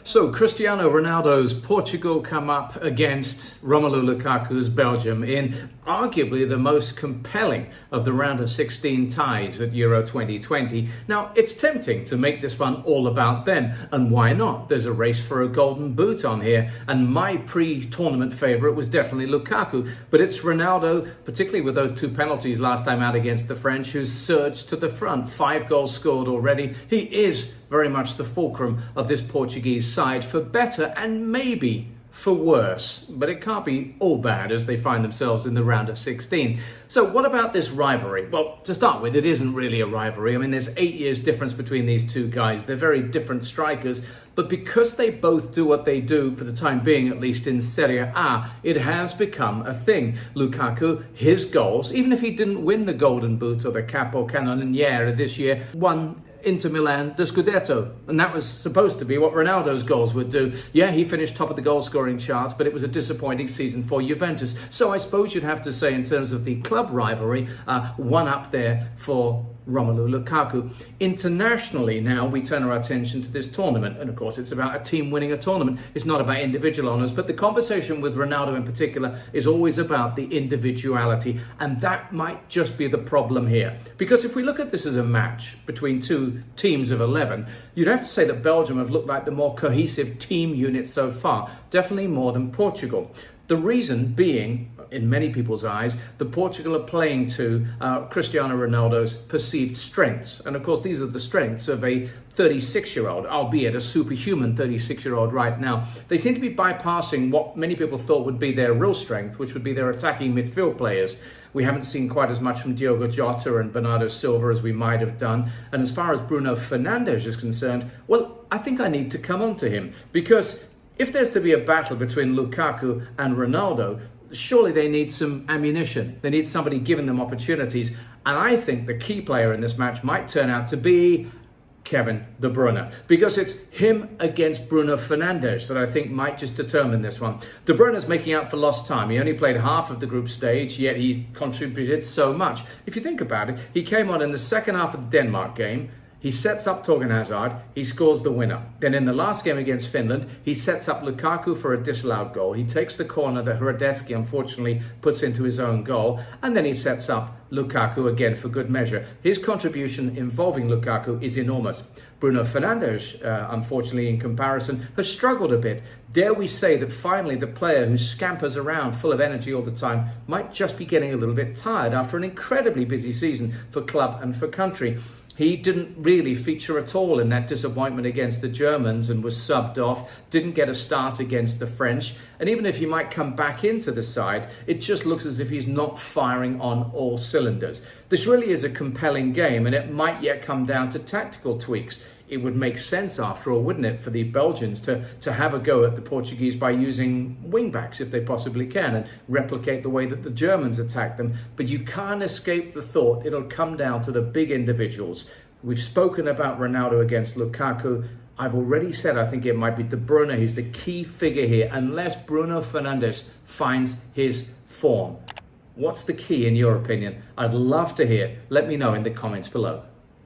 So Cristiano Ronaldo's Portugal come up against Romelu Lukaku's Belgium in arguably the most compelling of the round of 16 ties at Euro 2020. Now, it's tempting to make this one all about them, and why not? There's a race for a golden boot on here, and my pre-tournament favourite was definitely Lukaku, but it's Ronaldo, particularly with those two penalties last time out against the French, who's surged to the front. 5 goals scored already. He is very much the fulcrum of this Portuguese side, for better and maybe for worse, but it can't be all bad as they find themselves in the round of 16. So what about this rivalry? Well, to start with, it isn't really a rivalry. I mean, there's 8 years difference between these two guys. They're very different strikers, but because they both do what they do, for the time being at least in Serie A, it has become a thing. Lukaku, his goals, even if he didn't win the Golden Boot or the Capo Cannoniere this year, won Inter Milan the Scudetto, and that was supposed to be what Ronaldo's goals would do. Yeah, he finished top of the goal scoring charts, but it was a disappointing season for Juventus. So I suppose you'd have to say, in terms of the club rivalry, one up there for Romelu Lukaku. Internationally now, we turn our attention to this tournament, and of course it's about a team winning a tournament. It's not about individual honours, but the conversation with Ronaldo in particular is always about the individuality, and that might just be the problem here. Because if we look at this as a match between two teams of 11, you'd have to say that Belgium have looked like the more cohesive team unit so far, definitely more than Portugal. The reason being, in many people's eyes, the Portugal are playing to Cristiano Ronaldo's perceived strengths. And of course, these are the strengths of a 36-year-old, albeit a superhuman 36-year-old right now. They seem to be bypassing what many people thought would be their real strength, which would be their attacking midfield players. We haven't seen quite as much from Diogo Jota and Bernardo Silva as we might have done. And as far as Bruno Fernandes is concerned, well, I think I need to come on to him, because if there's to be a battle between Lukaku and Ronaldo, surely they need some ammunition. They need somebody giving them opportunities. And I think the key player in this match might turn out to be Kevin De Bruyne, because it's him against Bruno Fernandes that I think might just determine this one. De Bruyne's making up for lost time. He only played half of the group stage, yet he contributed so much. If you think about it, he came on in the second half of the Denmark game. He sets up Torgan Hazard, he scores the winner. Then in the last game against Finland, he sets up Lukaku for a disallowed goal. He takes the corner that Hradecky unfortunately puts into his own goal, and then he sets up Lukaku again for good measure. His contribution involving Lukaku is enormous. Bruno Fernandes, unfortunately in comparison, has struggled a bit. Dare we say that finally the player who scampers around full of energy all the time might just be getting a little bit tired after an incredibly busy season for club and for country. He didn't really feature at all in that disappointment against the Germans and was subbed off, didn't get a start against the French. And even if he might come back into the side, it just looks as if he's not firing on all cylinders. This really is a compelling game, and it might yet come down to tactical tweaks. It would make sense, after all, wouldn't it, for the Belgians to have a go at the Portuguese by using wing-backs if they possibly can and replicate the way that the Germans attack them. But you can't escape the thought it'll come down to the big individuals. We've spoken about Ronaldo against Lukaku. I've already said I think it might be De Bruyne. He's the key figure here, unless Bruno Fernandes finds his form. What's the key in your opinion? I'd love to hear. Let me know in the comments below.